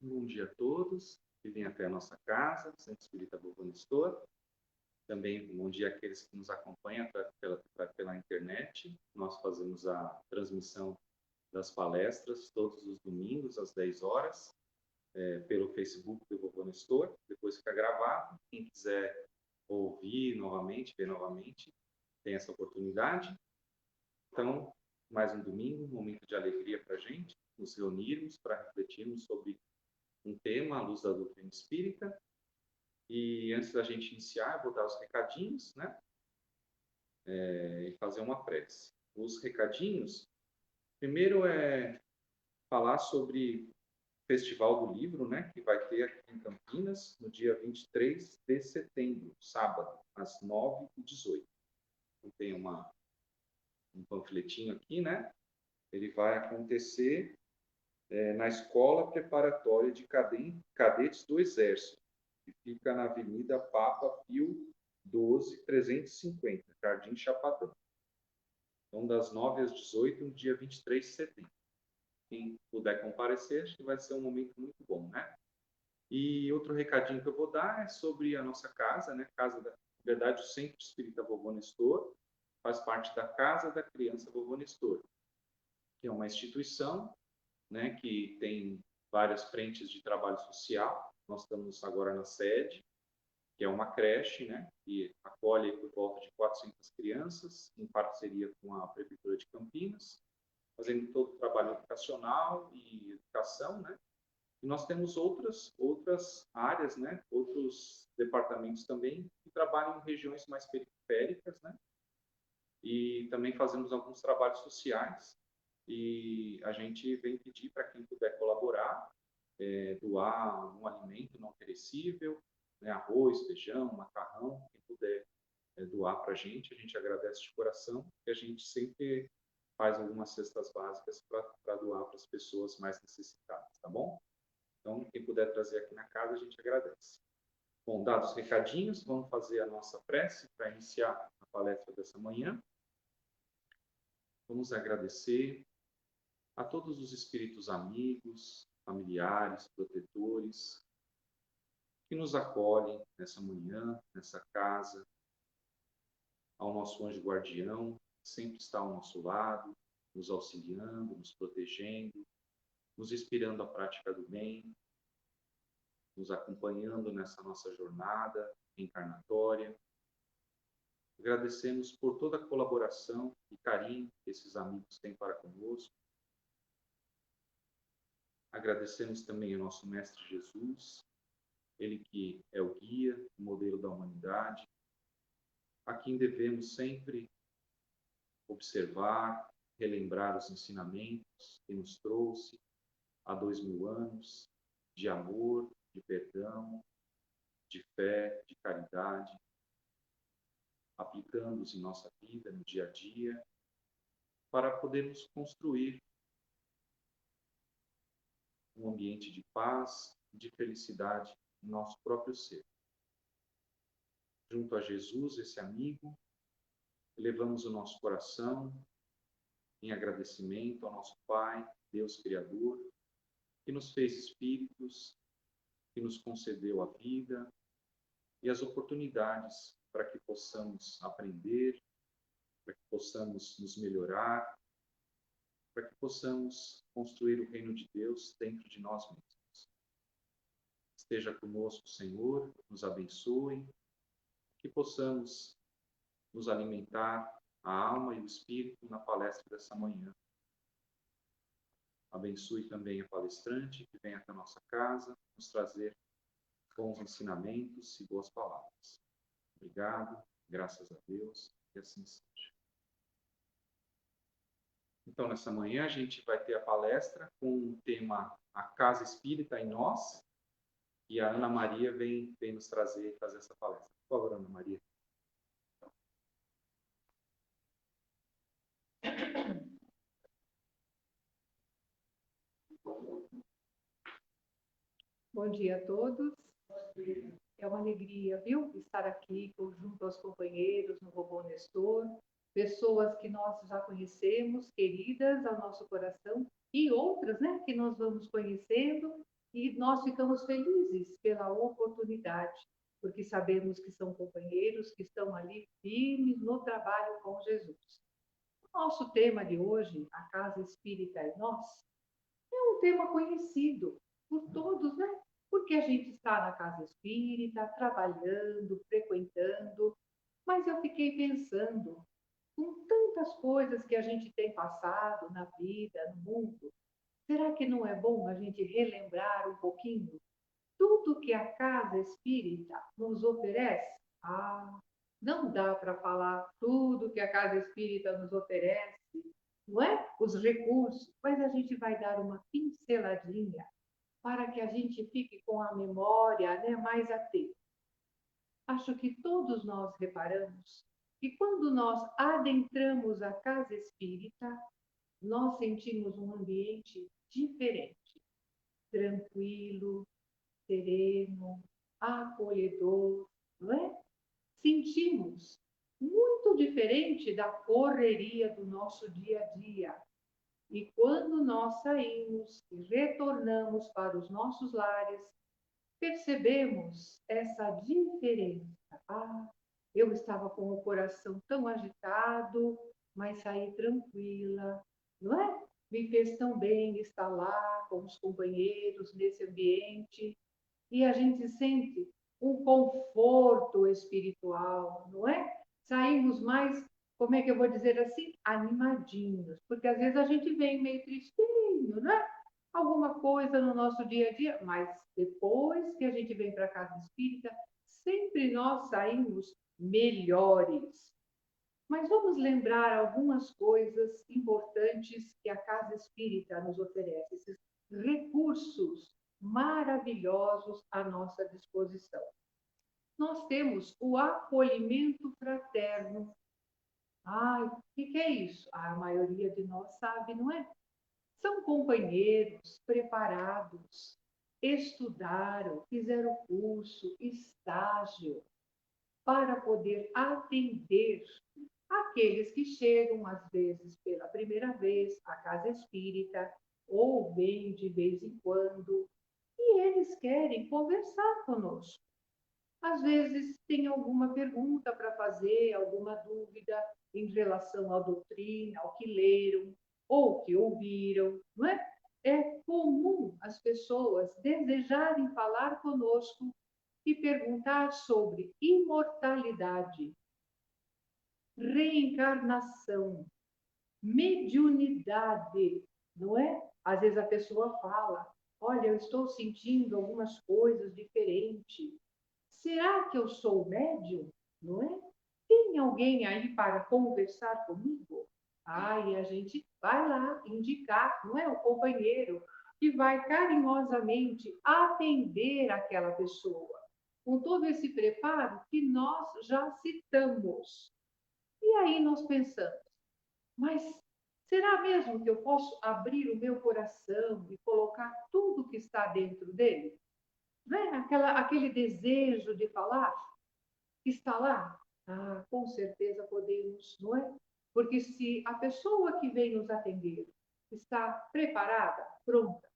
Bom dia a todos que vêm até a nossa casa, Centro Espírita Vovô Nestor. Também bom dia àqueles que nos acompanham pela internet. Nós fazemos a transmissão das palestras todos os domingos, às 10 horas, pelo Facebook do Vovô Nestor. Depois fica gravado. Quem quiser ouvir novamente, ver novamente, tem essa oportunidade. Então, mais um domingo, um momento de alegria para a gente, nos reunirmos para refletirmos sobre um tema à luz da doutrina espírita. E antes da gente iniciar, eu vou dar os recadinhos, né? E fazer uma prece. Os recadinhos, primeiro é falar sobre o Festival do Livro, né? Que vai ter aqui em Campinas, no dia 23 de setembro, sábado, às 9h18. Então, tem um panfletinho aqui, né? Ele vai acontecer na Escola Preparatória de Cadetes do Exército, que fica na Avenida Papa Pio 12, 350, Jardim Chapadão. Então, das 9 às 18, no dia 23 de setembro. Quem puder comparecer, acho que vai ser um momento muito bom, né? E outro recadinho que eu vou dar é sobre a nossa casa, né? Na verdade, o Centro Espírita Vovô Nestor faz parte da Casa da Criança Vovô Nestor, que é uma instituição, né, que tem várias frentes de trabalho social. Nós estamos agora na sede, que é uma creche, né, que acolhe por volta de 400 crianças, em parceria com a Prefeitura de Campinas, fazendo todo o trabalho educacional e educação, né. E nós temos outras áreas, né, outros departamentos também, que trabalham em regiões mais periféricas, né, e também fazemos alguns trabalhos sociais. E a gente vem pedir para quem puder colaborar, doar um alimento não perecível, né, arroz, feijão, macarrão, quem puder doar para a gente agradece de coração, e a gente sempre faz algumas cestas básicas para doar para as pessoas mais necessitadas, tá bom? Então, quem puder trazer aqui na casa, a gente agradece. Bom, dados os recadinhos, vamos fazer a nossa prece para iniciar a palestra dessa manhã. Vamos agradecer a todos os espíritos amigos, familiares, protetores, que nos acolhem nessa manhã, nessa casa, ao nosso anjo guardião, que sempre está ao nosso lado, nos auxiliando, nos protegendo, nos inspirando à prática do bem, nos acompanhando nessa nossa jornada encarnatória. Agradecemos por toda a colaboração e carinho que esses amigos têm para conosco. Agradecemos também ao nosso Mestre Jesus, ele que é o guia, o modelo da humanidade, a quem devemos sempre observar, relembrar os ensinamentos que nos trouxe há 2000 anos, de amor, de perdão, de fé, de caridade, aplicando-os em nossa vida, no dia a dia, para podermos construir um ambiente de paz, de felicidade no nosso próprio ser. Junto a Jesus, esse amigo, elevamos o nosso coração em agradecimento ao nosso Pai, Deus Criador, que nos fez espíritos, que nos concedeu a vida e as oportunidades para que possamos aprender, para que possamos nos melhorar, para que possamos construir o reino de Deus dentro de nós mesmos. Esteja conosco, Senhor, nos abençoe, que possamos nos alimentar a alma e o espírito na palestra dessa manhã. Abençoe também a palestrante que vem até a nossa casa nos trazer bons ensinamentos e boas palavras. Obrigado, graças a Deus, e assim seja. Então, nessa manhã, a gente vai ter a palestra com o tema A Casa Espírita em Nós, e a Ana Maria vem nos trazer e fazer essa palestra. Por favor, Ana Maria. Bom dia a todos. É uma alegria, viu, estar aqui junto aos companheiros no Vovô Nestor, pessoas que nós já conhecemos, queridas ao nosso coração, e outras, né, que nós vamos conhecendo E nós ficamos felizes pela oportunidade, porque sabemos que são companheiros que estão ali firmes no trabalho com Jesus. O nosso tema de hoje, a Casa Espírita e Nós, é um tema conhecido por todos, né? Porque a gente está na Casa Espírita, trabalhando, frequentando, mas eu fiquei pensando, com tantas coisas que a gente tem passado na vida, no mundo, será que não é bom a gente relembrar um pouquinho tudo que a Casa Espírita nos oferece? Ah, não dá para falar tudo que a Casa Espírita nos oferece, não é? Os recursos, mas a gente vai dar uma pinceladinha para que a gente fique com a memória, né, mais atenta. Acho que todos nós reparamos que quando nós adentramos a Casa Espírita, nós sentimos um ambiente diferente, tranquilo, sereno, acolhedor, não é? Sentimos muito diferente da correria do nosso dia a dia. E quando nós saímos e retornamos para os nossos lares, percebemos essa diferença. Ah, eu estava com o coração tão agitado, mas saí tranquila, não é? Me fez tão bem estar lá com os companheiros nesse ambiente e a gente sente um conforto espiritual, não é? Saímos mais, como é que eu vou dizer assim, animadinhos, porque às vezes a gente vem meio tristinho, né? Alguma coisa no nosso dia a dia, mas depois que a gente vem para a casa espírita, sempre nós saímos melhores. Mas vamos lembrar algumas coisas importantes que a casa espírita nos oferece, esses recursos maravilhosos à nossa disposição. Nós temos o acolhimento fraterno. Ai, o que é isso? A maioria de nós sabe, não é? São companheiros preparados, estudaram, fizeram curso, estágio, para poder atender aqueles que chegam, às vezes, pela primeira vez à casa espírita, ou vêm de vez em quando, e eles querem conversar conosco. Às vezes tem alguma pergunta para fazer, alguma dúvida em relação à doutrina, ao que leram ou que ouviram, não é? É comum as pessoas desejarem falar conosco e perguntar sobre imortalidade, reencarnação, mediunidade, não é? Às vezes a pessoa fala, olha, eu estou sentindo algumas coisas diferentes. Será que eu sou médium? Não é? Tem alguém aí para conversar comigo? E a gente vai lá indicar, não é? O companheiro que vai carinhosamente atender aquela pessoa, com todo esse preparo que nós já citamos. E aí nós pensamos, mas será mesmo que eu posso abrir o meu coração e colocar tudo que está dentro dele? Não é? Aquele desejo de falar que está lá? Com certeza podemos, não é? Porque se a pessoa que vem nos atender está preparada, pronta,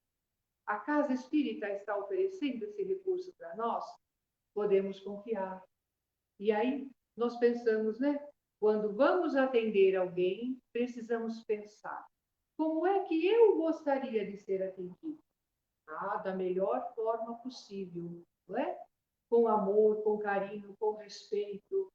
a casa espírita está oferecendo esse recurso para nós, podemos confiar. E aí nós pensamos, né? Quando vamos atender alguém, precisamos pensar: como é que eu gostaria de ser atendido? Da melhor forma possível, não é? Com amor, com carinho, com respeito,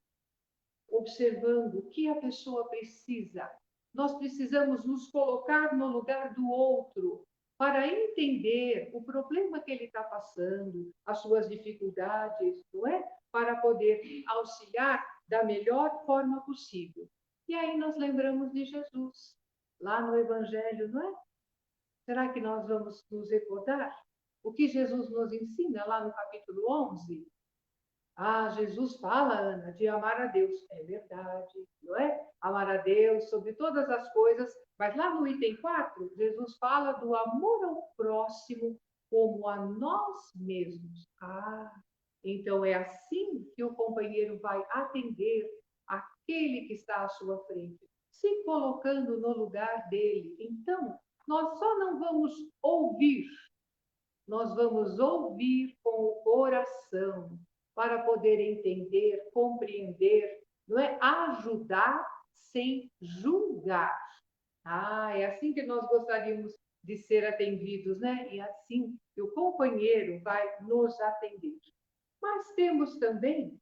observando o que a pessoa precisa. Nós precisamos nos colocar no lugar do outro para entender o problema que ele está passando, as suas dificuldades, não é? Para poder auxiliar da melhor forma possível. E aí nós lembramos de Jesus, lá no Evangelho, não é? Será que nós vamos nos recordar o que Jesus nos ensina lá no capítulo 11? Jesus fala, Ana, de amar a Deus. É verdade, não é? Amar a Deus sobre todas as coisas. Mas lá no item 4, Jesus fala do amor ao próximo como a nós mesmos. Então é assim que o companheiro vai atender aquele que está à sua frente, se colocando no lugar dele. Então, nós só não vamos ouvir, nós vamos ouvir com o coração para poder entender, compreender, não é? Ajudar sem julgar. É assim que nós gostaríamos de ser atendidos, né? E assim que o companheiro vai nos atender. Mas temos também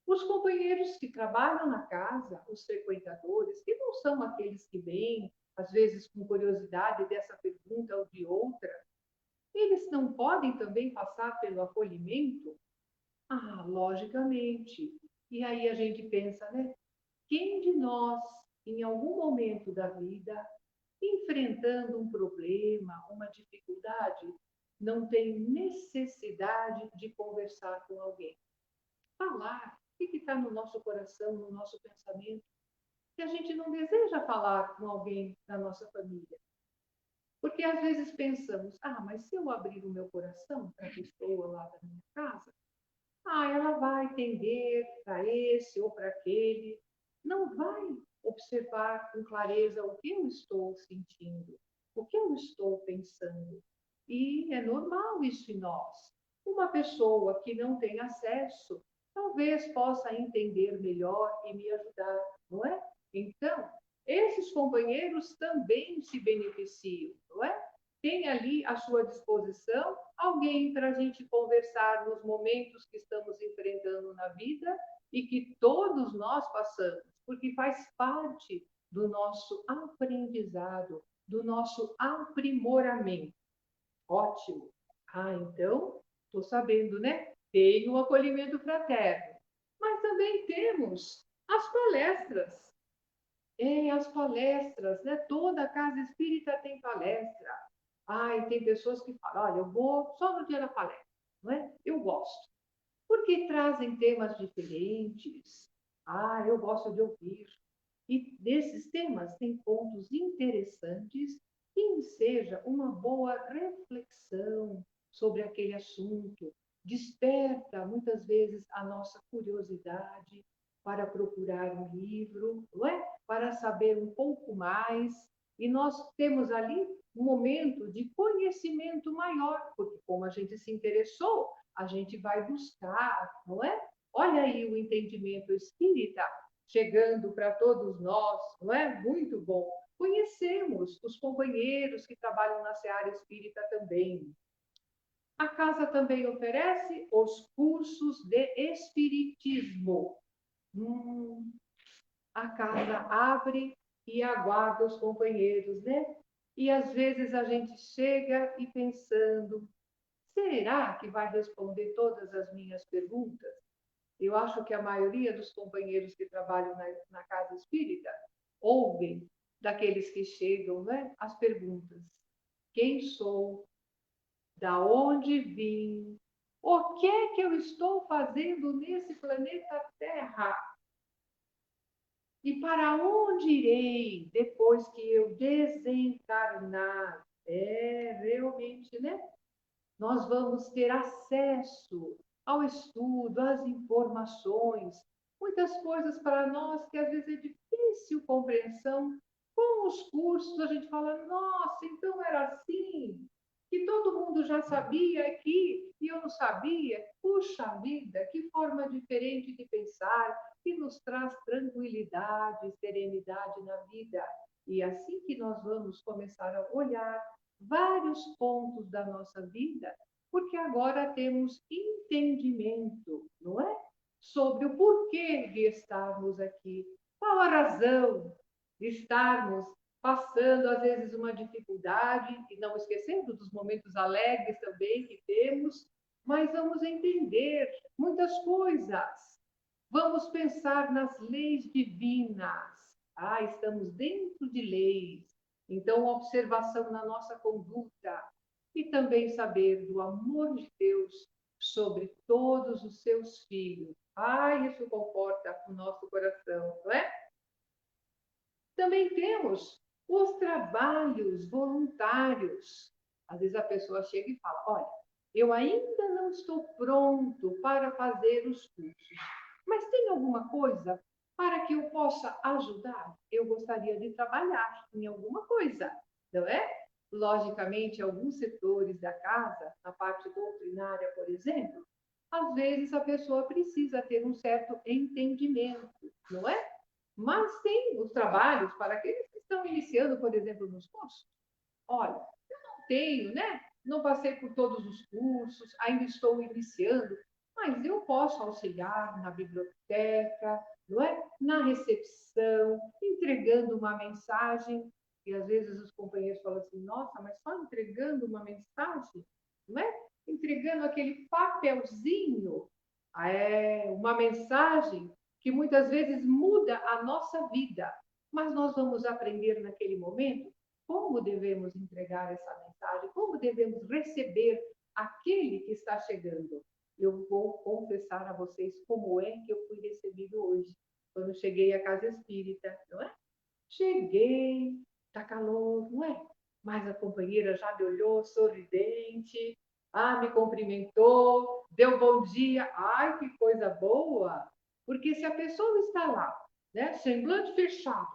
os companheiros que trabalham na casa, os frequentadores, que não são aqueles que vêm, às vezes, com curiosidade dessa pergunta ou de outra. Eles não podem também passar pelo acolhimento? Logicamente. E aí a gente pensa, né? Quem de nós, em algum momento da vida, enfrentando um problema, uma dificuldade, não tem necessidade de conversar com alguém? Falar o que está no nosso coração, no nosso pensamento, que a gente não deseja falar com alguém da nossa família. Porque às vezes pensamos, mas se eu abrir o meu coração para a pessoa lá da minha casa, ela vai entender para esse ou para aquele, não vai observar com clareza o que eu estou sentindo, o que eu estou pensando. E é normal isso em nós. Uma pessoa que não tem acesso, talvez possa entender melhor e me ajudar, não é? Então, esses companheiros também se beneficiam, não é? Tem ali à sua disposição alguém para a gente conversar nos momentos que estamos enfrentando na vida e que todos nós passamos, porque faz parte do nosso aprendizado, do nosso aprimoramento. Ótimo. Então, estou sabendo, né? Tem o acolhimento fraterno, mas também temos as palestras. As palestras, né? Toda casa espírita tem palestra. E tem pessoas que falam, olha, eu vou só no dia da palestra, não é? Eu gosto. Porque trazem temas diferentes. Eu gosto de ouvir. E desses temas tem pontos interessantes que seja uma boa reflexão sobre aquele assunto. Desperta, muitas vezes, a nossa curiosidade para procurar um livro, não é? Para saber um pouco mais. E nós temos ali um momento de conhecimento maior, porque como a gente se interessou, a gente vai buscar, não é? Olha aí o entendimento espírita chegando para todos nós, não é? Muito bom. Conhecemos os companheiros que trabalham na seara espírita também. A casa também oferece os cursos de espiritismo. A casa abre e aguarda os companheiros, né? E às vezes a gente chega e pensando, será que vai responder todas as minhas perguntas? Eu acho que a maioria dos companheiros que trabalham na casa espírita ouvem daqueles que chegam, né, as perguntas. Quem sou? Da onde vim? O que é que eu estou fazendo nesse planeta Terra? E para onde irei depois que eu desencarnar? Realmente, né? Nós vamos ter acesso ao estudo, às informações, muitas coisas para nós que às vezes é difícil compreensão. Com os cursos a gente fala, nossa, então era assim, que todo mundo já sabia aqui e eu não sabia. Puxa vida, que forma diferente de pensar, que nos traz tranquilidade, serenidade na vida. E assim que nós vamos começar a olhar vários pontos da nossa vida, porque agora temos entendimento, não é? Sobre o porquê de estarmos aqui, qual a razão de estarmos passando, às vezes, uma dificuldade, e não esquecendo dos momentos alegres também que temos, mas vamos entender muitas coisas. Vamos pensar nas leis divinas. Estamos dentro de leis. Então, observação na nossa conduta e também saber do amor de Deus sobre todos os seus filhos. Isso conforta o nosso coração, não é? Também temos os trabalhos voluntários. Às vezes a pessoa chega e fala, olha, eu ainda não estou pronto para fazer os cursos, mas tem alguma coisa para que eu possa ajudar? Eu gostaria de trabalhar em alguma coisa, não é? Logicamente, alguns setores da casa, na parte doutrinária, por exemplo, às vezes a pessoa precisa ter um certo entendimento, não é? Mas tem os trabalhos para aqueles que estão iniciando, por exemplo, nos cursos. Olha, eu não tenho, né? Não passei por todos os cursos, ainda estou iniciando, mas eu posso auxiliar na biblioteca, não é? Na recepção, entregando uma mensagem. E às vezes os companheiros falam assim: nossa, mas só entregando uma mensagem, não é? Entregando aquele papelzinho, uma mensagem que muitas vezes muda a nossa vida. Mas nós vamos aprender naquele momento como devemos entregar essa mensagem, como devemos receber aquele que está chegando. Eu vou confessar a vocês como é que eu fui recebido hoje, quando cheguei à casa espírita, não é? Cheguei, tá calor, não é? Mas a companheira já me olhou sorridente, me cumprimentou, deu bom dia. Ai, que coisa boa! Porque se a pessoa está lá, né, semblante fechado,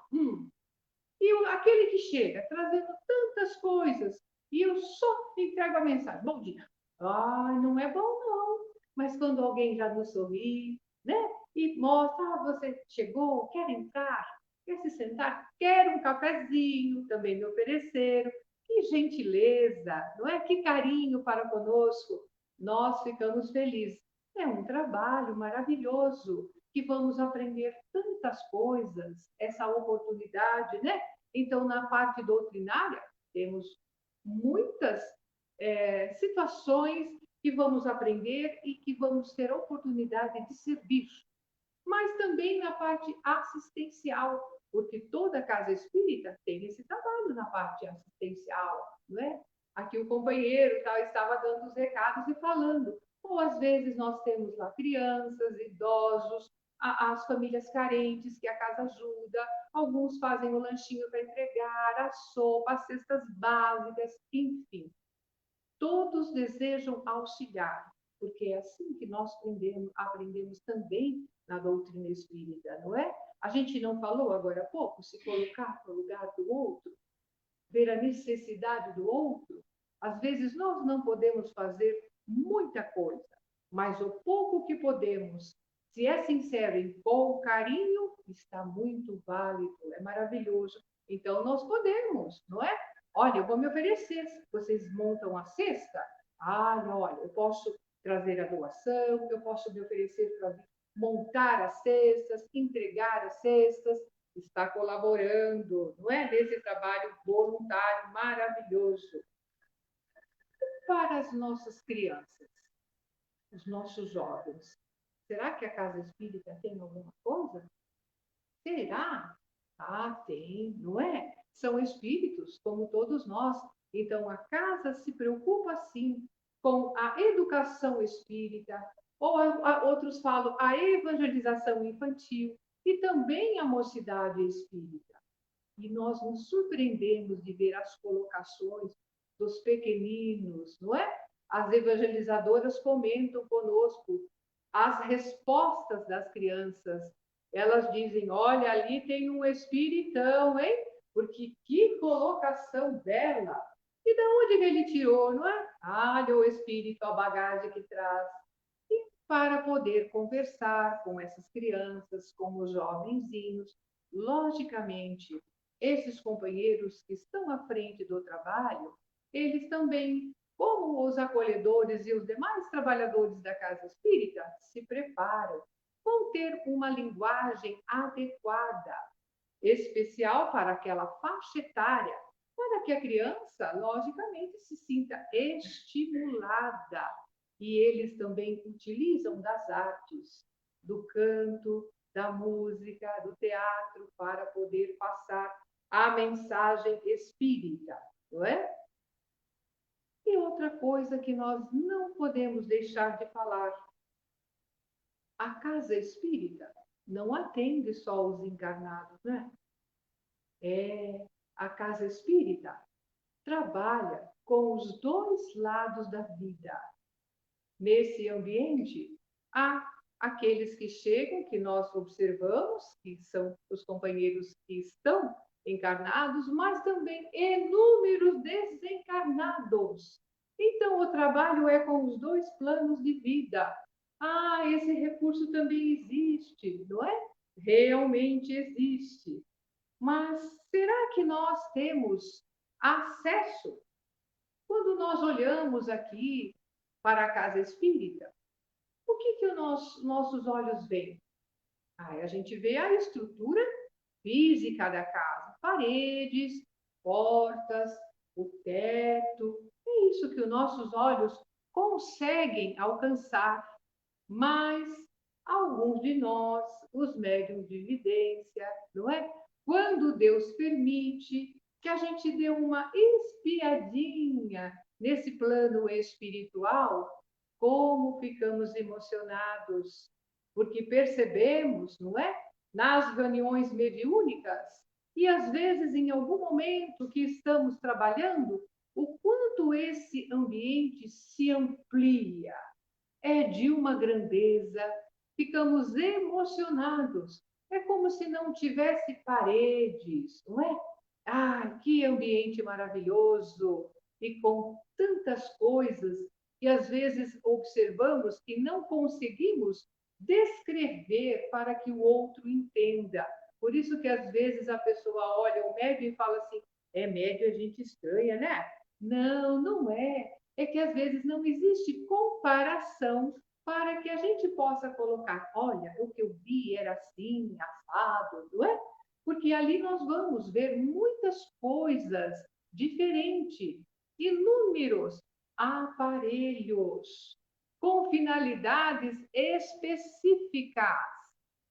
e aquele que chega trazendo tantas coisas e eu só entrego a mensagem, bom dia. Ai, não é bom não. Mas quando alguém já nos sorri, né? E mostra, você chegou, quer entrar, quer se sentar, quer um cafezinho, também me ofereceram. Que gentileza, não é? Que carinho para conosco. Nós ficamos felizes. É um trabalho maravilhoso que vamos aprender tantas coisas, essa oportunidade, né? Então, na parte doutrinária, temos muitas situações que vamos aprender e que vamos ter a oportunidade de servir, mas também na parte assistencial, porque toda casa espírita tem esse trabalho na parte assistencial, não é? Aqui o companheiro estava dando os recados e falando, ou às vezes nós temos lá crianças, idosos, as famílias carentes que a casa ajuda, alguns fazem o lanchinho para entregar, a sopa, as cestas básicas, enfim. Todos desejam auxiliar, porque é assim que nós aprendemos também na doutrina espírita, não é? A gente não falou agora há pouco, se colocar no lugar do outro, ver a necessidade do outro. Às vezes nós não podemos fazer muita coisa, mas o pouco que podemos, se é sincero e com carinho, está muito válido, é maravilhoso. Então nós podemos, não é? Olha, eu vou me oferecer. Vocês montam a cesta? Olha, eu posso trazer a doação, eu posso me oferecer para montar as cestas, entregar as cestas, está colaborando, não é? Nesse trabalho voluntário maravilhoso para as nossas crianças, os nossos jovens. Será que a casa espírita tem alguma coisa? Será? Tem, não é? São espíritos, como todos nós. Então, a casa se preocupa, sim, com a educação espírita, ou outros falam a evangelização infantil, e também a mocidade espírita. E nós nos surpreendemos de ver as colocações dos pequeninos, não é? As evangelizadoras comentam conosco as respostas das crianças. Elas dizem: olha, ali tem um espiritão, hein? Porque que colocação bela! E de onde ele tirou, não é? Olha o espírito, a bagagem que traz. E para poder conversar com essas crianças, com os jovenzinhos, logicamente, esses companheiros que estão à frente do trabalho, eles também, como os acolhedores e os demais trabalhadores da casa espírita, se preparam, vão ter uma linguagem adequada, especial para aquela faixa etária, para que a criança, logicamente, se sinta estimulada. E eles também utilizam das artes, do canto, da música, do teatro, para poder passar a mensagem espírita, não é? E outra coisa que nós não podemos deixar de falar: a casa espírita não atende só os encarnados, né? A casa espírita trabalha com os dois lados da vida. Nesse ambiente, há aqueles que chegam, que nós observamos, que são os companheiros que estão encarnados, mas também inúmeros desencarnados. Então, o trabalho é com os dois planos de vida. Esse recurso também existe, não é? Realmente existe. Mas será que nós temos acesso? Quando nós olhamos aqui para a casa espírita, o que os nossos olhos veem? A gente vê a estrutura física da casa, paredes, portas, o teto. É isso que os nossos olhos conseguem alcançar. Mas alguns de nós, os médiuns de vidência, não é? Quando Deus permite que a gente dê uma espiadinha nesse plano espiritual, como ficamos emocionados, porque percebemos, não é? Nas reuniões mediúnicas, e às vezes em algum momento que estamos trabalhando, o quanto esse ambiente se amplia, é de uma grandeza, ficamos emocionados. É como se não tivesse paredes, não é? Que ambiente maravilhoso! E com tantas coisas que às vezes observamos e não conseguimos descrever para que o outro entenda. Por isso que às vezes a pessoa olha o médium e fala assim: é médium, a gente estranha, né? Não, não é. É que às vezes não existe comparação para que a gente possa colocar, olha, o que eu vi era assim, assado, não é? Porque ali nós vamos ver muitas coisas diferentes, inúmeros aparelhos com finalidades específicas.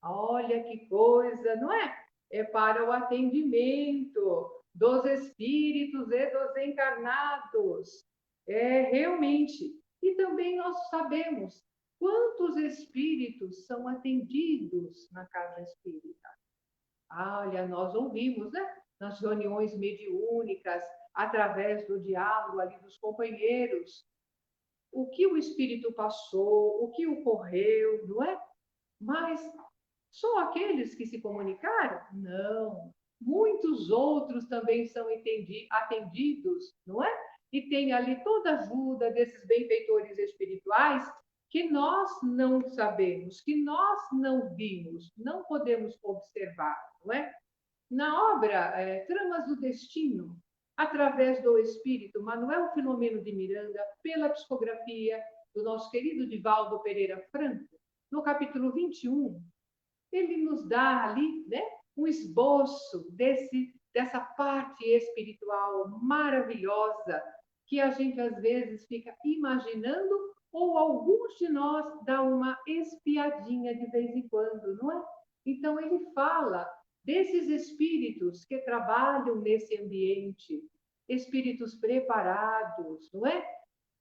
Olha que coisa, não é? É para o atendimento dos espíritos e dos encarnados. É realmente. E também nós sabemos quantos espíritos são atendidos na casa espírita. Olha, nós ouvimos, né? Nas reuniões mediúnicas, através do diálogo ali dos companheiros, o que o espírito passou, o que ocorreu, não é? Mas só aqueles que se comunicaram? Não. Muitos outros também são atendidos, não é? E tem ali toda a ajuda desses benfeitores espirituais que nós não sabemos, que nós não vimos, não podemos observar, não é? Na obra Tramas do Destino, através do espírito Manuel Filomeno de Miranda, pela psicografia do nosso querido Divaldo Pereira Franco, no capítulo 21, ele nos dá ali, né, um esboço dessa parte espiritual maravilhosa que a gente às vezes fica imaginando ou alguns de nós dá uma espiadinha de vez em quando, não é? Então ele fala desses espíritos que trabalham nesse ambiente, espíritos preparados, não é?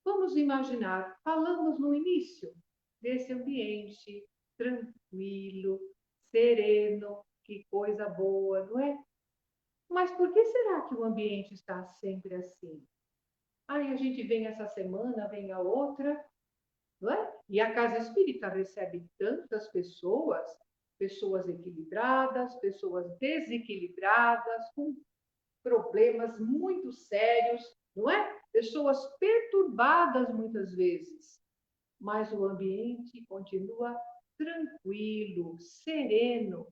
Vamos imaginar, falamos no início desse ambiente tranquilo, sereno, que coisa boa, não é? Mas por que será que o ambiente está sempre assim? A gente vem essa semana, vem a outra, não é? E a casa espírita recebe tantas pessoas, pessoas equilibradas, pessoas desequilibradas, com problemas muito sérios, não é? Pessoas perturbadas muitas vezes, mas o ambiente continua tranquilo, sereno.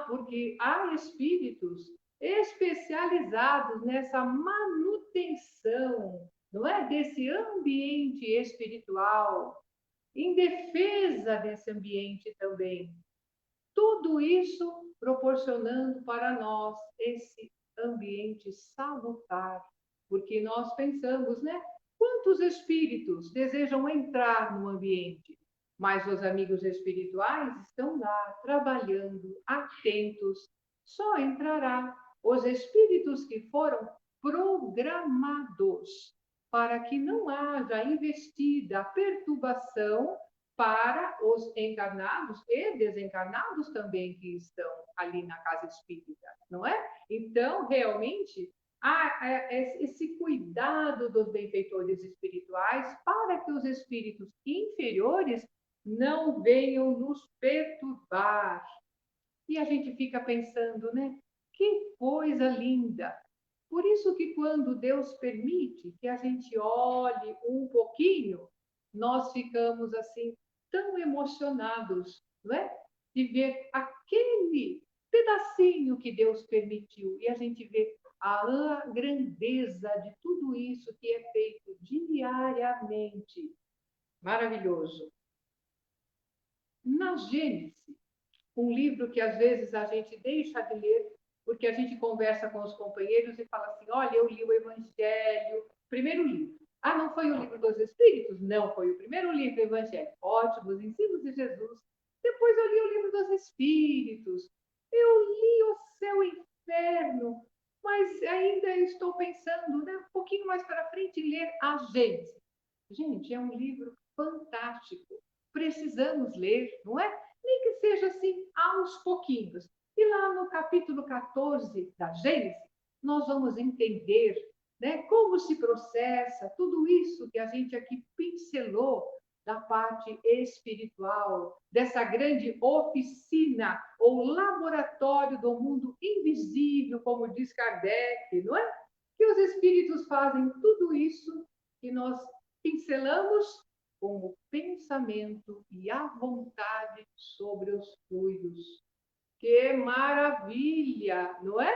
Porque há espíritos especializados nessa manutenção, não é? Desse ambiente espiritual, em defesa desse ambiente também. Tudo isso proporcionando para nós esse ambiente salutar, porque nós pensamos, né? Quantos espíritos desejam entrar no ambiente? Mas os amigos espirituais estão lá, trabalhando, atentos. Só entrará os espíritos que foram programados para que não haja investida perturbação para os encarnados e desencarnados também que estão ali na casa espírita, não é? Então, realmente, há esse cuidado dos benfeitores espirituais para que os espíritos inferiores não venham nos perturbar. E a gente fica pensando, né? Que coisa linda! Por isso que quando Deus permite que a gente olhe um pouquinho, nós ficamos assim tão emocionados, não é? De ver aquele pedacinho que Deus permitiu e a gente vê a grandeza de tudo isso que é feito diariamente. Maravilhoso. Na Gênesis, um livro que às vezes a gente deixa de ler, porque a gente conversa com os companheiros e fala assim: olha, eu li o Evangelho, primeiro livro. Ah, não foi o livro dos Espíritos? Não, foi o primeiro livro do Evangelho. Ótimo, os ensinos de Jesus. Depois eu li o livro dos Espíritos. Eu li o Céu e o Inferno, mas ainda estou pensando, né, um pouquinho mais para frente, em ler a Gênesis. Gente, é um livro fantástico. Precisamos ler, não é? Nem que seja assim, aos pouquinhos. E lá no capítulo 14 da Gênesis, nós vamos entender, né, como se processa tudo isso que a gente aqui pincelou da parte espiritual, dessa grande oficina ou laboratório do mundo invisível, como diz Kardec, não é? Que os espíritos fazem tudo isso que nós pincelamos com o pensamento e a vontade sobre os fluidos. Que maravilha, não é?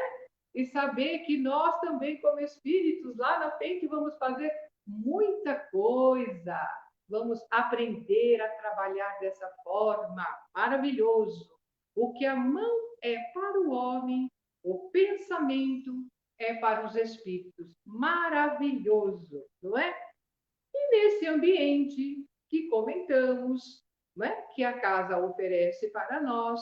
E saber que nós também, como espíritos, lá na frente vamos fazer muita coisa. Vamos aprender a trabalhar dessa forma. Maravilhoso. O que a mão é para o homem, o pensamento é para os espíritos. Maravilhoso, não é? E nesse ambiente que comentamos, né, que a casa oferece para nós,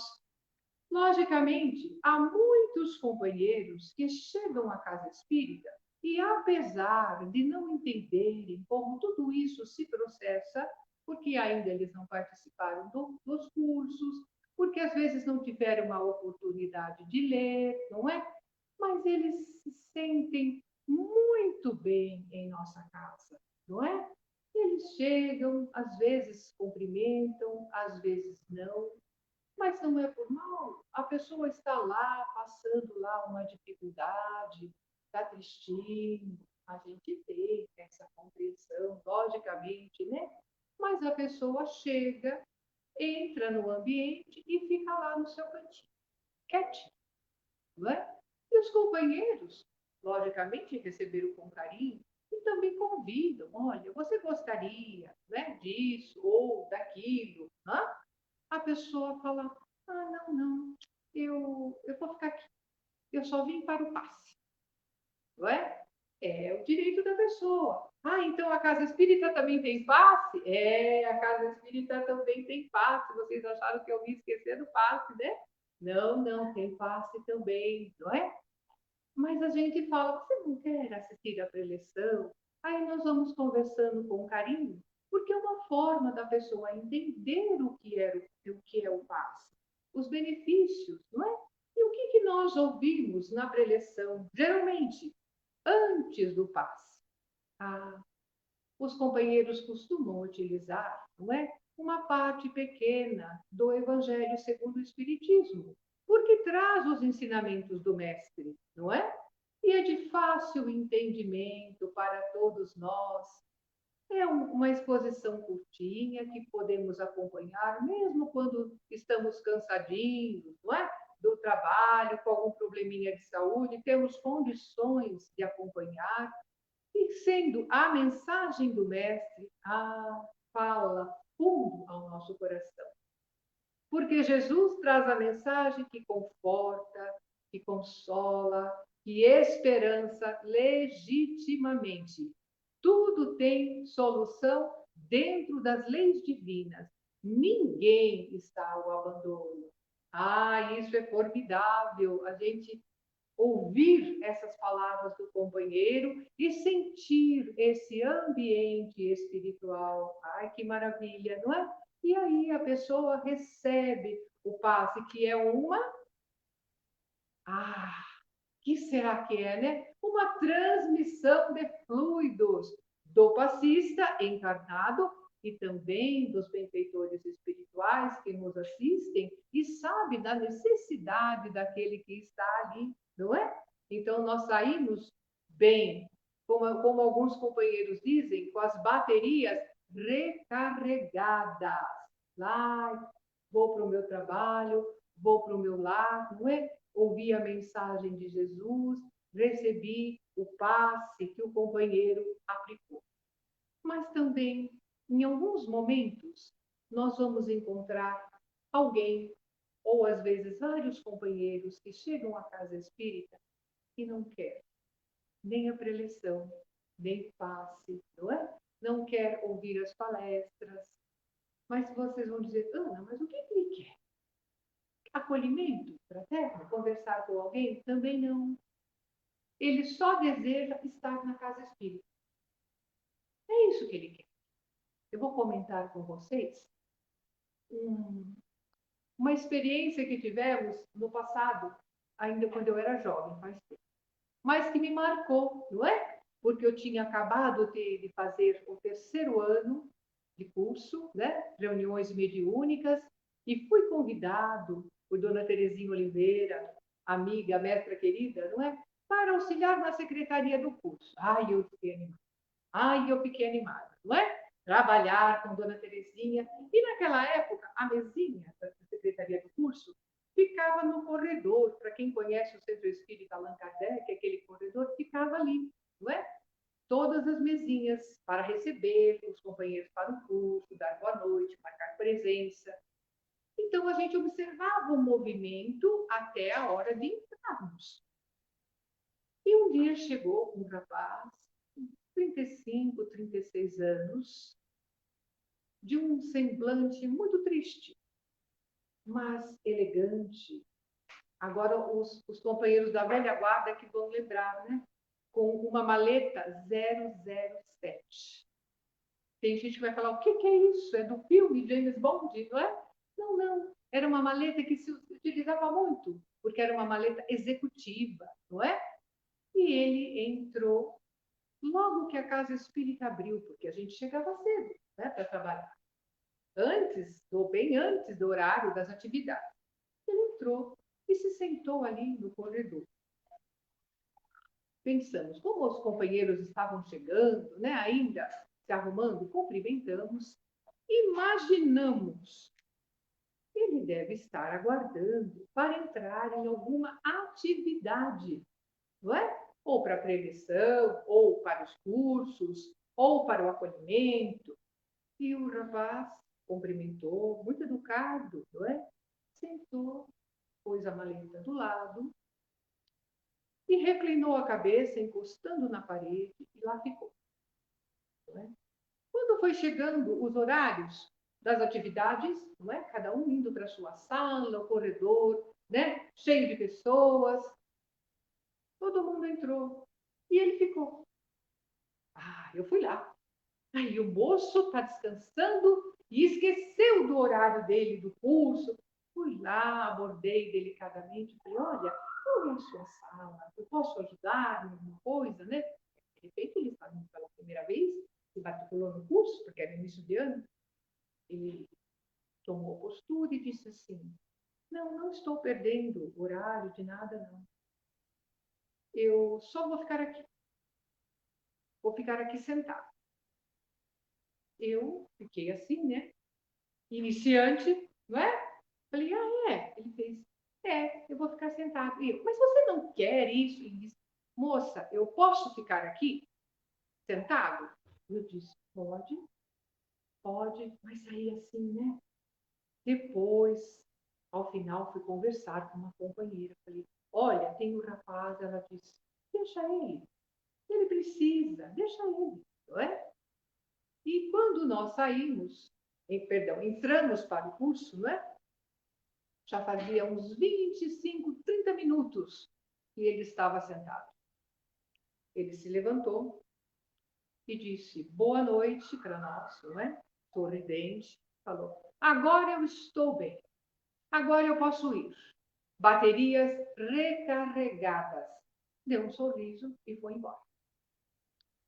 logicamente, há muitos companheiros que chegam à casa espírita e, apesar de não entenderem como tudo isso se processa, porque ainda eles não participaram dos cursos, porque às vezes não tiveram a oportunidade de ler, não é? Mas eles se sentem muito bem em nossa casa, não é? Eles chegam, às vezes cumprimentam, às vezes não, mas não é por mal. A pessoa está lá, passando lá uma dificuldade, está tristinho, a gente tem essa compreensão, logicamente, né? Mas a pessoa chega, entra no ambiente e fica lá no seu cantinho, quietinho, não é? E os companheiros, logicamente, receberam com carinho e também convidam, olha, você gostaria, né, disso ou daquilo, né? A pessoa fala, ah, não, eu vou ficar aqui, eu só vim para o passe, não é? É o direito da pessoa. Ah, então a casa espírita também tem passe? É, a casa espírita também tem passe. Vocês acharam que eu me esquecer do passe, né? Não, tem passe também, não é? Mas a gente fala, você não quer assistir a preleção? Aí nós vamos conversando com carinho, porque é uma forma da pessoa entender o que é o passe, os benefícios, não é? E o que nós ouvimos na preleção, geralmente, antes do passe? Ah, os companheiros costumam utilizar, não é? Uma parte pequena do Evangelho segundo o Espiritismo, porque traz os ensinamentos do Mestre, não é? E é de fácil entendimento para todos nós. É uma exposição curtinha que podemos acompanhar, mesmo quando estamos cansadinhos, não é? Do trabalho, com algum probleminha de saúde, temos condições de acompanhar e sendo a mensagem do Mestre, fala fundo ao nosso coração. Porque Jesus traz a mensagem que conforta, que consola, que esperança legitimamente. Tudo tem solução dentro das leis divinas. Ninguém está ao abandono. Isso é formidável. A gente ouvir essas palavras do companheiro e sentir esse ambiente espiritual. Ai, que maravilha, não é? E aí a pessoa recebe o passe, que é ah, que será que é, né? Uma transmissão de fluidos do passista encarnado e também dos benfeitores espirituais que nos assistem e sabe da necessidade daquele que está ali, Então, nós saímos bem, como alguns companheiros dizem, com as baterias recarregadas. Lá, vou para o meu trabalho, vou para o meu lar, não é? Ouvi a mensagem de Jesus, recebi o passe que o companheiro aplicou. Mas também, em alguns momentos, nós vamos encontrar alguém, ou às vezes vários companheiros que chegam à casa espírita e não quer nem a preleção, nem passe, não é? Não quer ouvir as palestras. Mas vocês vão dizer, Ana, mas o que ele quer? Acolhimento fraterno? Conversar com alguém? Também não. Ele só deseja estar na casa espírita. É isso que ele quer. Eu vou comentar com vocês uma experiência que tivemos no passado, ainda quando eu era jovem, faz tempo, mas que me marcou, não é? Porque eu tinha acabado de fazer o 3º ano de curso, né? Reuniões mediúnicas, e fui convidado por Dona Terezinha Oliveira, amiga, mestra querida, não é? Para auxiliar na secretaria do curso. Eu fiquei animada, não é? Trabalhar com Dona Terezinha. E naquela época, a mesinha da secretaria do curso ficava no corredor. Para quem conhece o Centro Espírita Allan Kardec, aquele corredor ficava ali, não é? Todas as mesinhas para receber os companheiros para o curso, dar boa noite, marcar presença. Então, a gente observava o movimento até a hora de entrarmos. E um dia chegou um rapaz, 35, 36 anos, de um semblante muito triste, mas elegante. Agora, os companheiros da velha guarda que vão lembrar, né? Com uma maleta 007. Tem gente que vai falar, o que é isso? É do filme James Bond, não é? Não, não. Era uma maleta que se utilizava muito, porque era uma maleta executiva, não é? E ele entrou logo que a casa espírita abriu, porque a gente chegava cedo, né, para trabalhar. Bem antes do horário das atividades. Ele entrou e se sentou ali no corredor. Pensamos, como os companheiros estavam chegando, né, ainda se arrumando, cumprimentamos, imaginamos, ele deve estar aguardando para entrar em alguma atividade, não é? Ou para a prevenção, ou para os cursos, ou para o acolhimento. E o rapaz cumprimentou, muito educado, não é? Sentou, pôs a maleta do lado e reclinou a cabeça, encostando na parede, e lá ficou. Não é? Quando foi chegando os horários das atividades, não é? Cada um indo para a sua sala, o corredor, né? Cheio de pessoas, todo mundo entrou e ele ficou. Eu fui lá. Aí o moço está descansando e esqueceu do horário dele, do curso. Fui lá, abordei delicadamente, falei, olha, qual é a sua sala? Eu posso ajudar em alguma coisa, né? De repente, ele estava indo pela primeira vez, se matriculou no curso, porque era início de ano. Ele tomou postura e disse assim, não estou perdendo horário de nada, não. Eu só vou ficar aqui. Vou ficar aqui sentado. Eu fiquei assim, né? Iniciante, não é? Falei, é? Ele fez, eu vou ficar sentado. E eu, mas você não quer isso? Ele disse, moça, eu posso ficar aqui sentado? Eu disse, pode, mas aí assim, né? Depois, ao final, fui conversar com uma companheira. Falei, olha, tem um rapaz, ela disse, deixa ele precisa, deixa ele, não é? E quando nós saímos, entramos para o curso, não é? Já fazia uns 25, 30 minutos que ele estava sentado. Ele se levantou e disse, boa noite para nós, não é? Sorridente, falou, agora eu estou bem, agora eu posso ir. Baterias recarregadas. Deu um sorriso e foi embora.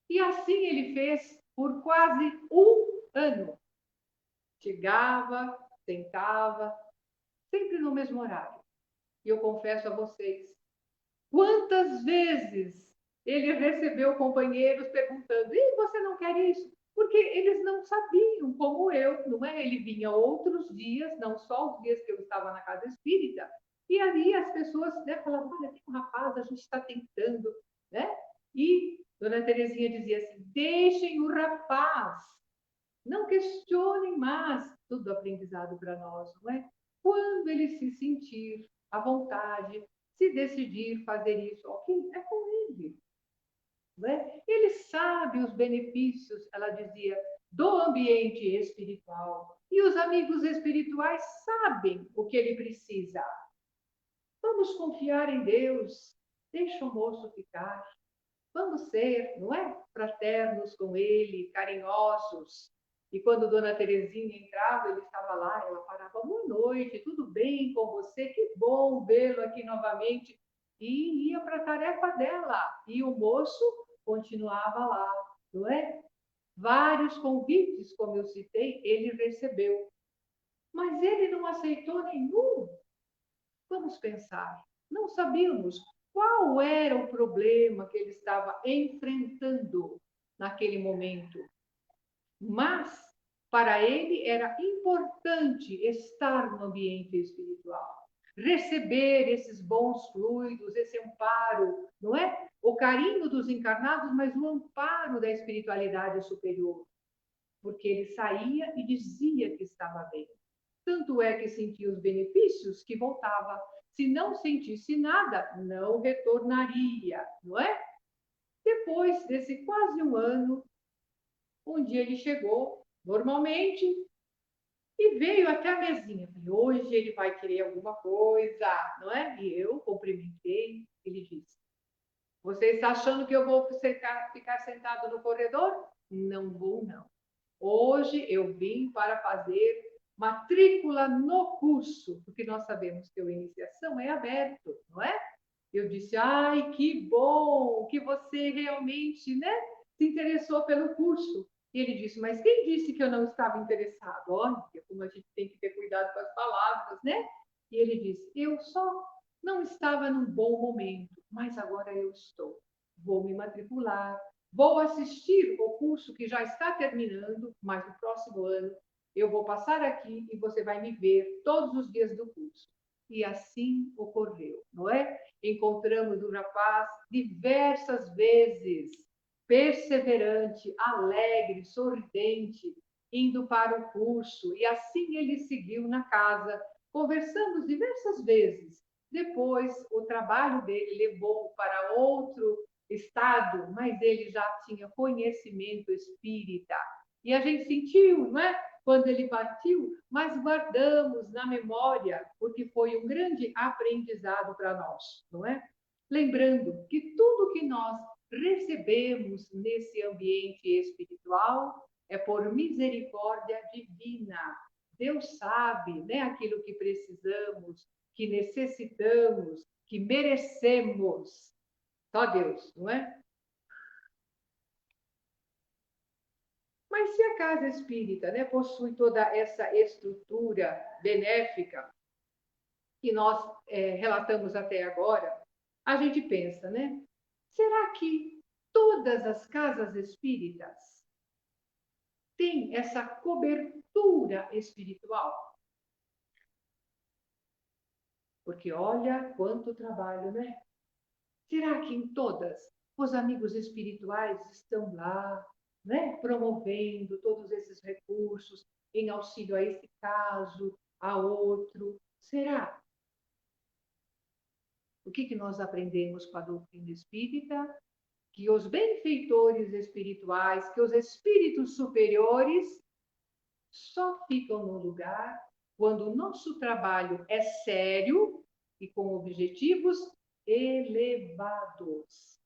E assim ele fez por quase um ano. Chegava, sentava, sempre no mesmo horário. E eu confesso a vocês, quantas Quantas vezes ele recebeu companheiros perguntando: e você não quer isso? Porque eles não sabiam, como eu, não é? Ele vinha outros dias, não só os dias que eu estava na casa espírita, e ali as pessoas, né, falavam: olha, tem um rapaz, a gente está tentando, né? E Dona Terezinha dizia assim: deixem o rapaz, não questionem mais, tudo aprendizado para nós, não é? Quando ele se sentir à vontade, se decidir fazer isso, ok, é com ele. Não é? Ele sabe os benefícios, ela dizia, do ambiente espiritual. E os amigos espirituais sabem o que ele precisa. Vamos confiar em Deus. Deixa o moço ficar. Vamos ser, não é? Fraternos com ele, carinhosos. E quando Dona Terezinha entrava, ele estava lá, ela parava: boa noite, tudo bem com você? Que bom vê-lo aqui novamente. E ia para a tarefa dela. E o moço continuava lá, não é? Vários convites, como eu citei, ele recebeu. Mas ele não aceitou nenhum. Vamos pensar. Não sabíamos qual era o problema que ele estava enfrentando naquele momento. Mas, para ele, era importante estar no ambiente espiritual, receber esses bons fluidos, esse amparo, não é? O carinho dos encarnados, mas o amparo da espiritualidade superior. Porque ele saía e dizia que estava bem. Tanto é que sentia os benefícios que voltava. Se não sentisse nada, não retornaria, não é? Depois desse quase um ano, um dia ele chegou normalmente e veio até a mesinha. Falei: hoje ele vai querer alguma coisa, não é? E eu cumprimentei. Ele disse: você está achando que eu vou ficar sentado no corredor? Não vou, não. Hoje eu vim para fazer matrícula no curso, porque nós sabemos que a iniciação é aberto, não é? Eu disse: ai, que bom que você realmente, né, se interessou pelo curso. E ele disse: mas quem disse que eu não estava interessado? Olha, como a gente tem que ter cuidado com as palavras, né? E ele disse: eu só não estava num bom momento, mas agora eu estou. Vou me matricular, vou assistir o curso que já está terminando, mas no próximo ano eu vou passar aqui e você vai me ver todos os dias do curso. E assim ocorreu, não é? Encontramos o rapaz diversas vezes, perseverante, alegre, sorridente, indo para o curso. E assim ele seguiu na casa. Conversamos diversas vezes. Depois, o trabalho dele levou para outro estado, mas ele já tinha conhecimento espírita. E a gente sentiu, não é? Quando ele partiu, mas guardamos na memória, porque foi um grande aprendizado para nós, não é? Lembrando que tudo que nós recebemos nesse ambiente espiritual é por misericórdia divina. Deus sabe, né, aquilo que precisamos, que necessitamos, que merecemos. Só Deus, não é? Mas se a casa espírita, né, possui toda essa estrutura benéfica que nós relatamos até agora, a gente pensa, né? Será que todas as casas espíritas têm essa cobertura espiritual? Porque olha quanto trabalho, né? Será que em todas os amigos espirituais estão lá, né, promovendo todos esses recursos em auxílio a esse caso, a outro? Será? O que nós aprendemos com a doutrina espírita? Que os benfeitores espirituais, que os espíritos superiores só ficam no lugar quando o nosso trabalho é sério e com objetivos elevados,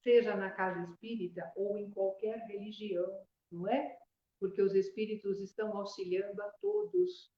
seja na casa espírita ou em qualquer religião, não é? Porque os espíritos estão auxiliando a todos.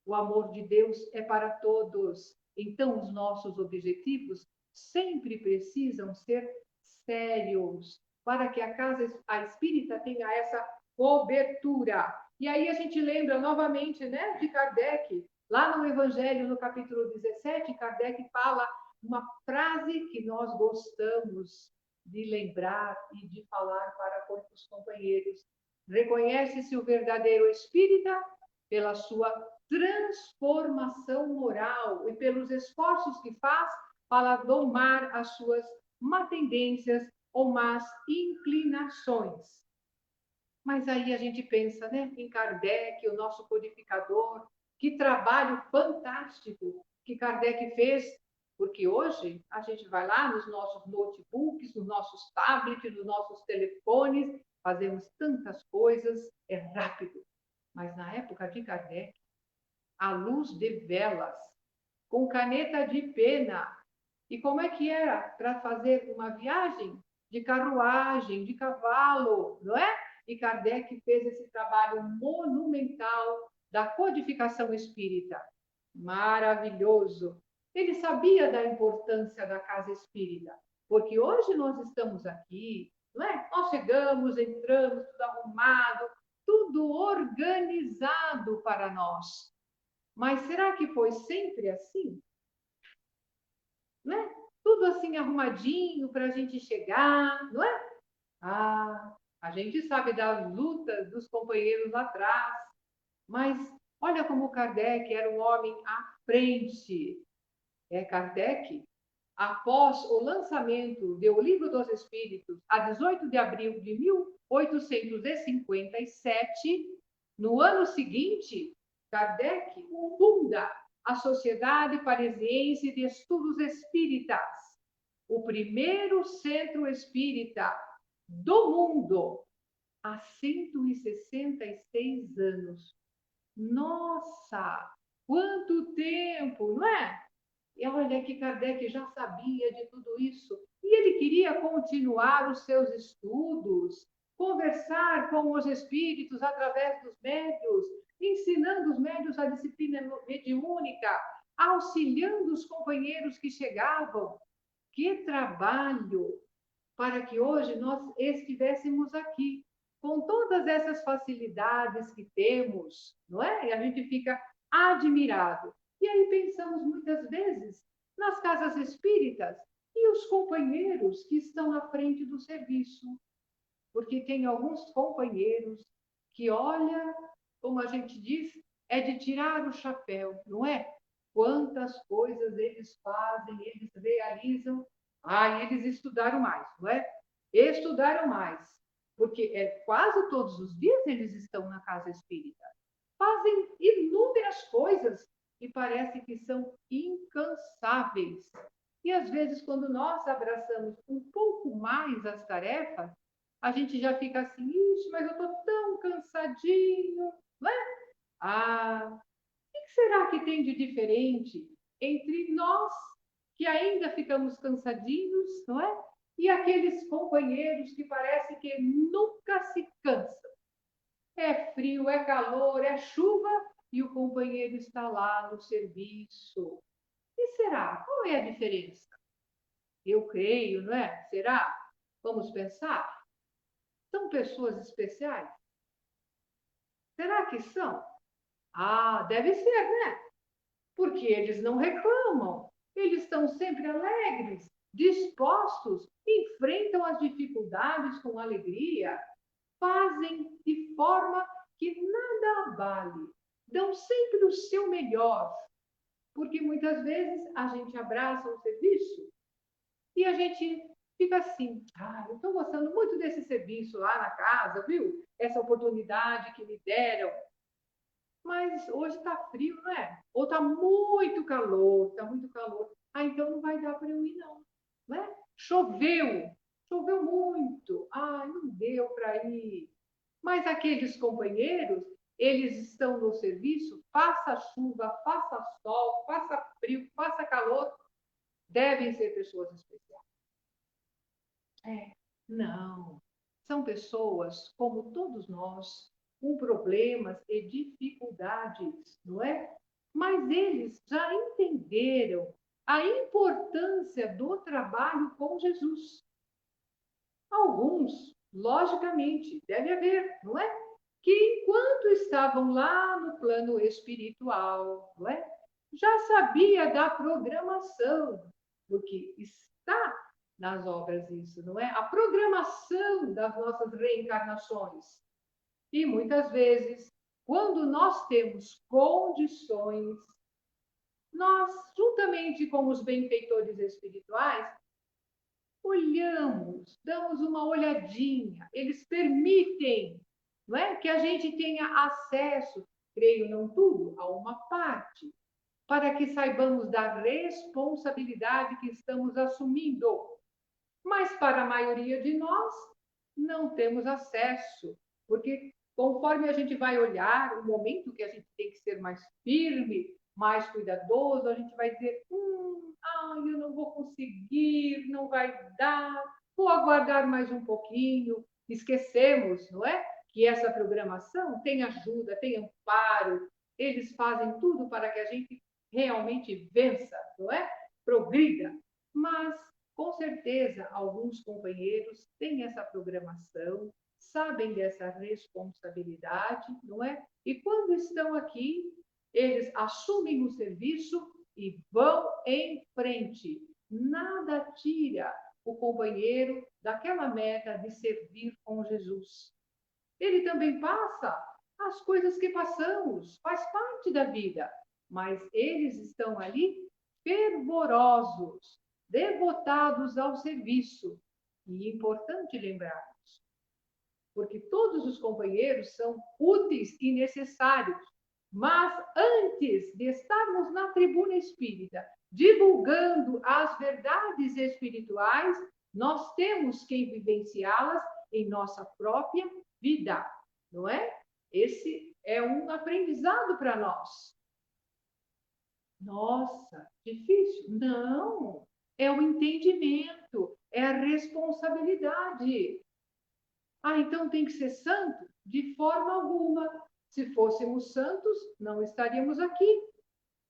O amor de Deus é para todos. Então, os nossos objetivos sempre precisam ser sérios, para que a espírita tenha essa cobertura. E aí a gente lembra novamente, né, de Kardec, lá no Evangelho, no capítulo 17, Kardec fala uma frase que nós gostamos de lembrar e de falar para os companheiros. Reconhece-se o verdadeiro espírita pela sua transformação moral e pelos esforços que faz para domar as suas má tendências ou más inclinações. Mas aí a gente pensa, né, em Kardec, o nosso codificador, que trabalho fantástico que Kardec fez, porque hoje a gente vai lá nos nossos notebooks, nos nossos tablets, nos nossos telefones, fazemos tantas coisas, é rápido. Mas na época de Kardec, à luz de velas, com caneta de pena. E como é que era para fazer uma viagem de carruagem, de cavalo, não é? E Kardec fez esse trabalho monumental da codificação espírita. Maravilhoso! Ele sabia da importância da casa espírita, porque hoje nós estamos aqui, não é? Nós chegamos, entramos, tudo arrumado, tudo organizado para nós. Mas será que foi sempre assim? Não é? Tudo assim arrumadinho para a gente chegar, não é? Ah, a gente sabe das lutas dos companheiros lá atrás, mas olha como Kardec era um homem à frente. Kardec, após o lançamento do Livro dos Espíritos, a 18 de abril de 1857, no ano seguinte, Kardec funda a Sociedade Parisiense de Estudos Espíritas, o primeiro centro espírita do mundo, há 166 anos. Nossa, quanto tempo, não é? E olha que Kardec já sabia de tudo isso. E ele queria continuar os seus estudos, conversar com os espíritos através dos médios, ensinando os médios a disciplina mediúnica, auxiliando os companheiros que chegavam. Que trabalho para que hoje nós estivéssemos aqui, com todas essas facilidades que temos, não é? E a gente fica admirado. E aí pensamos muitas vezes nas casas espíritas e os companheiros que estão à frente do serviço. Porque tem alguns companheiros que, olha, como a gente diz, é de tirar o chapéu, não é? Quantas coisas eles fazem, eles realizam. Eles estudaram mais, não é? Estudaram mais, porque quase todos os dias eles estão na casa espírita. Fazem inúmeras coisas e parece que são incansáveis. E às vezes, quando nós abraçamos um pouco mais as tarefas, a gente já fica assim, ixi, mas eu estou tão cansadinho, não é? O que será que tem de diferente entre nós, que ainda ficamos cansadinhos, não é? E aqueles companheiros que parece que nunca se cansam. É frio, é calor, é chuva, e o companheiro está lá no serviço. E será? Qual é a diferença? Eu creio, não é? Será? Vamos pensar? São pessoas especiais? Será que são? Deve ser, né? Porque eles não reclamam, eles estão sempre alegres, dispostos, enfrentam as dificuldades com alegria, fazem de forma que nada abale, dão sempre o seu melhor, porque muitas vezes a gente abraça um serviço e a gente fica assim, eu estou gostando muito desse serviço lá na casa, viu? Essa oportunidade que me deram. Mas hoje está frio, não é? Ou está muito calor, está muito calor. Então não vai dar para eu ir, não é? Choveu muito. Não deu para ir. Mas aqueles companheiros, eles estão no serviço, faça chuva, faça sol, faça frio, faça calor, devem ser pessoas especiais. Não. São pessoas como todos nós, com problemas e dificuldades, não é? Mas eles já entenderam a importância do trabalho com Jesus. Alguns, logicamente, deve haver, não é? Que enquanto estavam lá no plano espiritual, não é? Já sabia da programação, porque está nas obras isso, não é? A programação das nossas reencarnações. E muitas vezes, quando nós temos condições, nós, juntamente com os benfeitores espirituais, olhamos, damos uma olhadinha, eles permitem, não é, que a gente tenha acesso, creio não tudo, a uma parte, para que saibamos da responsabilidade que estamos assumindo. Mas para a maioria de nós, não temos acesso, porque conforme a gente vai olhar, o momento que a gente tem que ser mais firme, mais cuidadoso, a gente vai dizer, eu não vou conseguir, não vai dar, vou aguardar mais um pouquinho. Esquecemos, não é? Que essa programação tem ajuda, tem amparo, eles fazem tudo para que a gente realmente vença, não é? Progrida. Mas, com certeza, alguns companheiros têm essa programação, sabem dessa responsabilidade, não é? E quando estão aqui, eles assumem o serviço e vão em frente. Nada tira o companheiro daquela meta de servir com Jesus. Ele também passa as coisas que passamos, faz parte da vida, mas eles estão ali fervorosos, devotados ao serviço. E é importante lembrarmos, porque todos os companheiros são úteis e necessários, mas antes de estarmos na tribuna espírita, divulgando as verdades espirituais, nós temos que vivenciá-las em nossa própria vida, não é? Esse é um aprendizado para nós. Nossa, difícil? Não, é o entendimento, é a responsabilidade. Então tem que ser santo? De forma alguma. Se fôssemos santos, não estaríamos aqui.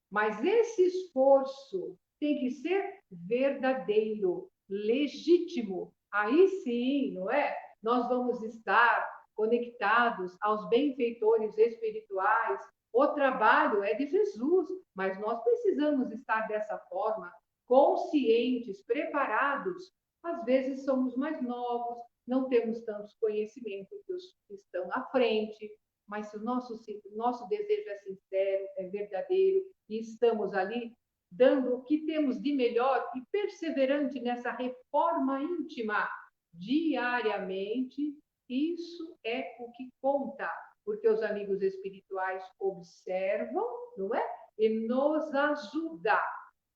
Mas esse esforço tem que ser verdadeiro, legítimo. Aí sim, não é? Nós vamos estar conectados aos benfeitores espirituais. O trabalho é de Jesus, mas nós precisamos estar dessa forma, conscientes, preparados. Às vezes somos mais novos, não temos tantos conhecimentos que os que estão à frente, mas se o nosso desejo é sincero, é verdadeiro, e estamos ali dando o que temos de melhor e perseverante nessa reforma íntima diariamente, isso é o que conta, porque os amigos espirituais observam, não é? E nos ajudam.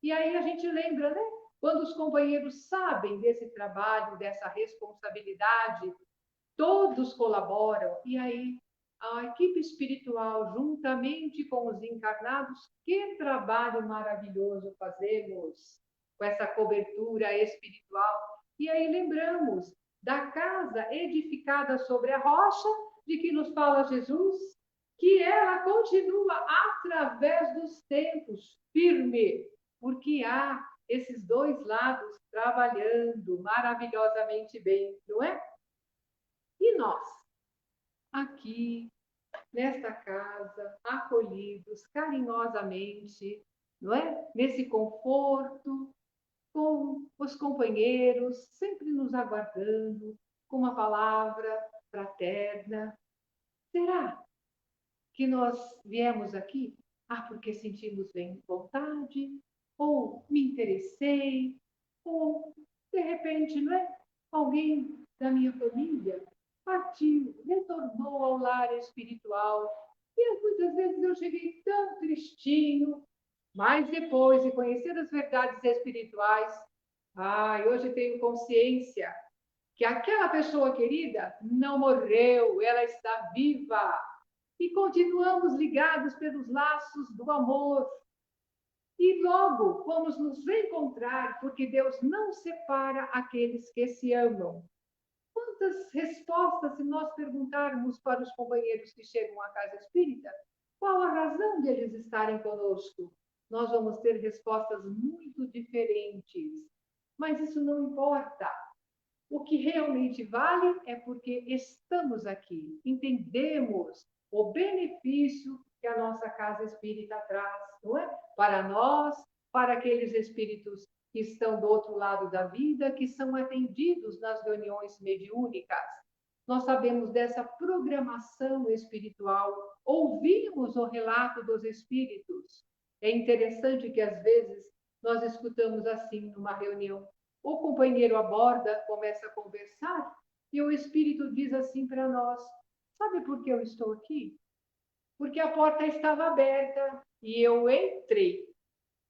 E aí a gente lembra, né? Quando os companheiros sabem desse trabalho, dessa responsabilidade, todos colaboram, e aí a equipe espiritual, juntamente com os encarnados, que trabalho maravilhoso fazemos com essa cobertura espiritual. E aí lembramos da casa edificada sobre a rocha, de que nos fala Jesus, que ela continua através dos tempos, firme, porque há esses dois lados trabalhando maravilhosamente bem, não é? E nós, aqui, nesta casa, acolhidos carinhosamente, não é? Nesse conforto, com os companheiros, sempre nos aguardando, com uma palavra fraterna. Será que nós viemos aqui? Porque sentimos bem vontade, ou me interessei, ou, de repente, não é? Alguém da minha família partiu, retornou ao lar espiritual. E muitas vezes eu cheguei tão tristinho, mas depois de conhecer as verdades espirituais, hoje tenho consciência que aquela pessoa querida não morreu, ela está viva. E continuamos ligados pelos laços do amor. E logo vamos nos reencontrar, porque Deus não separa aqueles que se amam. Quantas respostas, se nós perguntarmos para os companheiros que chegam à casa espírita, qual a razão de eles estarem conosco? Nós vamos ter respostas muito diferentes. Mas isso não importa. O que realmente vale é porque estamos aqui, entendemos o benefício que a nossa casa espírita traz, não é? Para nós, para aqueles espíritos que estão do outro lado da vida, que são atendidos nas reuniões mediúnicas. Nós sabemos dessa programação espiritual, ouvimos o relato dos espíritos. É interessante que, às vezes, nós escutamos assim numa reunião. O companheiro aborda, começa a conversar, e o espírito diz assim para nós: sabe por que eu estou aqui? Porque a porta estava aberta e eu entrei,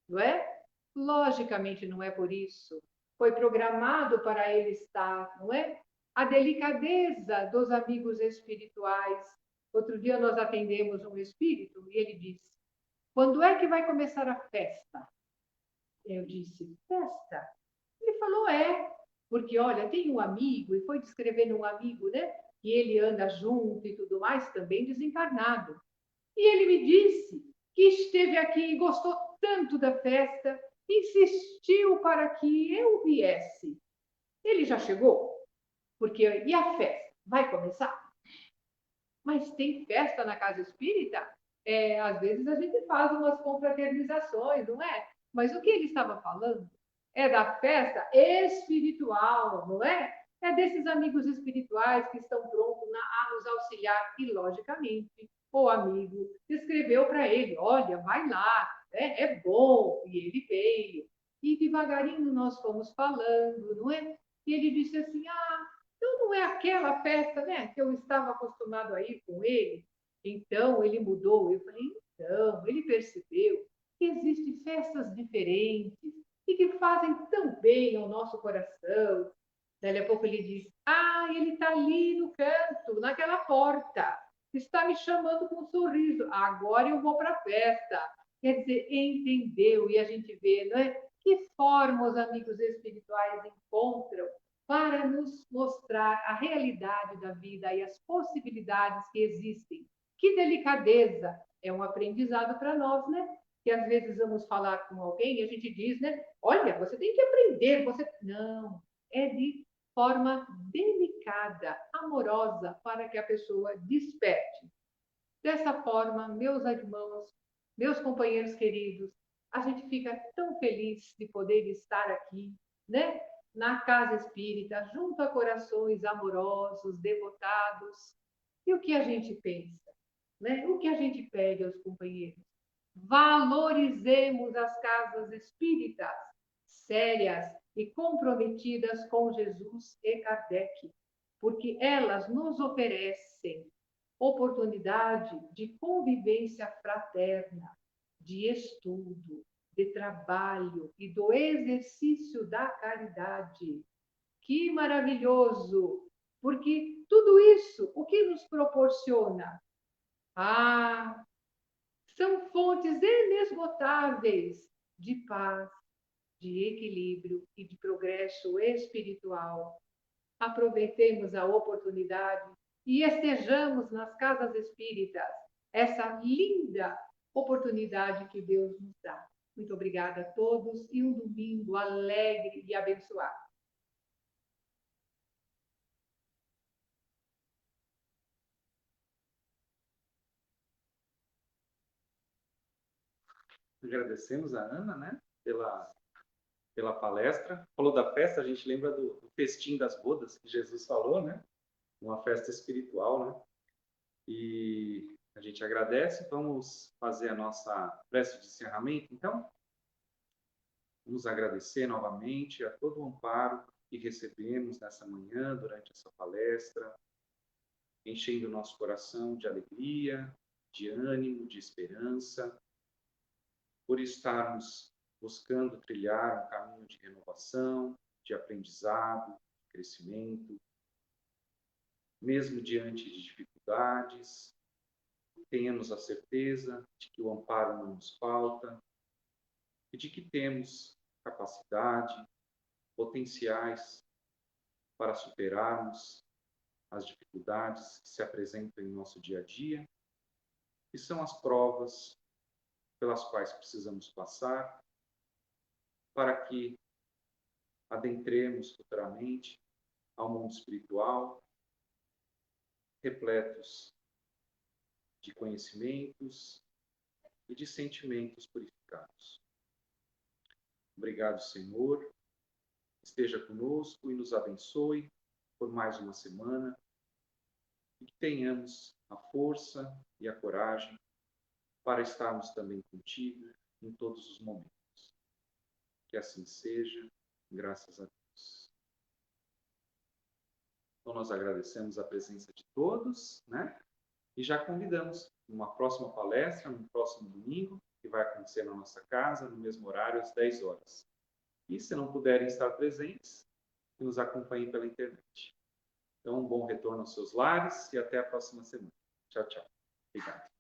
não é? Logicamente não é por isso. Foi programado para ele estar, não é? A delicadeza dos amigos espirituais. Outro dia nós atendemos um espírito e ele disse: quando é que vai começar a festa? Eu disse: festa? Ele falou: porque olha, tem um amigo, e foi descrevendo um amigo, né? Que ele anda junto e tudo mais, também desencarnado. E ele me disse que esteve aqui e gostou tanto da festa, insistiu para que eu viesse. Ele já chegou? Porque e a festa? Vai começar? Mas tem festa na casa espírita? Às vezes a gente faz umas confraternizações, não é? Mas o que ele estava falando é da festa espiritual, não é? É desses amigos espirituais que estão prontos a nos auxiliar. E, logicamente, o amigo escreveu para ele: olha, vai lá, é bom. E ele veio. E devagarinho nós fomos falando, não é? E ele disse assim: então não é aquela festa, né, que eu estava acostumado a ir com ele. Então ele mudou. Eu falei: então ele percebeu que existem festas diferentes e que fazem tão bem ao nosso coração. Daí a pouco ele diz: ele está ali no canto, naquela porta, está me chamando com um sorriso. Agora eu vou para a festa. Quer dizer, entendeu? E a gente vê, não é? Que forma os amigos espirituais encontram para nos mostrar a realidade da vida e as possibilidades que existem. Que delicadeza! É um aprendizado para nós, né? Que às vezes vamos falar com alguém e a gente diz, né? Olha, você tem que aprender, você. Não, é de forma delicada, amorosa, para que a pessoa desperte. Dessa forma, meus irmãos, meus companheiros queridos, a gente fica tão feliz de poder estar aqui, né? Na casa espírita, junto a corações amorosos, devotados. E o que a gente pensa, né? O que a gente pede aos companheiros? Valorizemos as casas espíritas, sérias e comprometidas com Jesus e Kardec, porque elas nos oferecem oportunidade de convivência fraterna, de estudo, de trabalho e do exercício da caridade. Que maravilhoso! Porque tudo isso, o que nos proporciona? São fontes inesgotáveis de paz, de equilíbrio e de progresso espiritual. Aproveitemos a oportunidade e estejamos nas casas espíritas essa linda oportunidade que Deus nos dá. Muito obrigada a todos e um domingo alegre e abençoado. Agradecemos a Ana, né, pela palestra. Falou da festa, a gente lembra do festim das bodas que Jesus falou, né? Uma festa espiritual, né? E a gente agradece. Vamos fazer a nossa prece de encerramento, então. Vamos agradecer novamente a todo o amparo que recebemos nessa manhã, durante essa palestra, enchendo o nosso coração de alegria, de ânimo, de esperança, por estarmos buscando trilhar um caminho de renovação, de aprendizado, de crescimento, mesmo diante de dificuldades. Tenhamos a certeza de que o amparo não nos falta e de que temos capacidade, potenciais para superarmos as dificuldades que se apresentam em nosso dia a dia, que são as provas pelas quais precisamos passar para que adentremos futuramente ao mundo espiritual, repletos de conhecimentos e de sentimentos purificados. Obrigado, Senhor. Esteja conosco e nos abençoe por mais uma semana. E que tenhamos a força e a coragem para estarmos também contigo em todos os momentos. Que assim seja, graças a Deus. Então, nós agradecemos a presença de todos, né? E já convidamos numa próxima palestra, no próximo domingo, que vai acontecer na nossa casa, no mesmo horário, às 10 horas. E se não puderem estar presentes, que nos acompanhem pela internet. Então, um bom retorno aos seus lares e até a próxima semana. Tchau, tchau. Obrigado.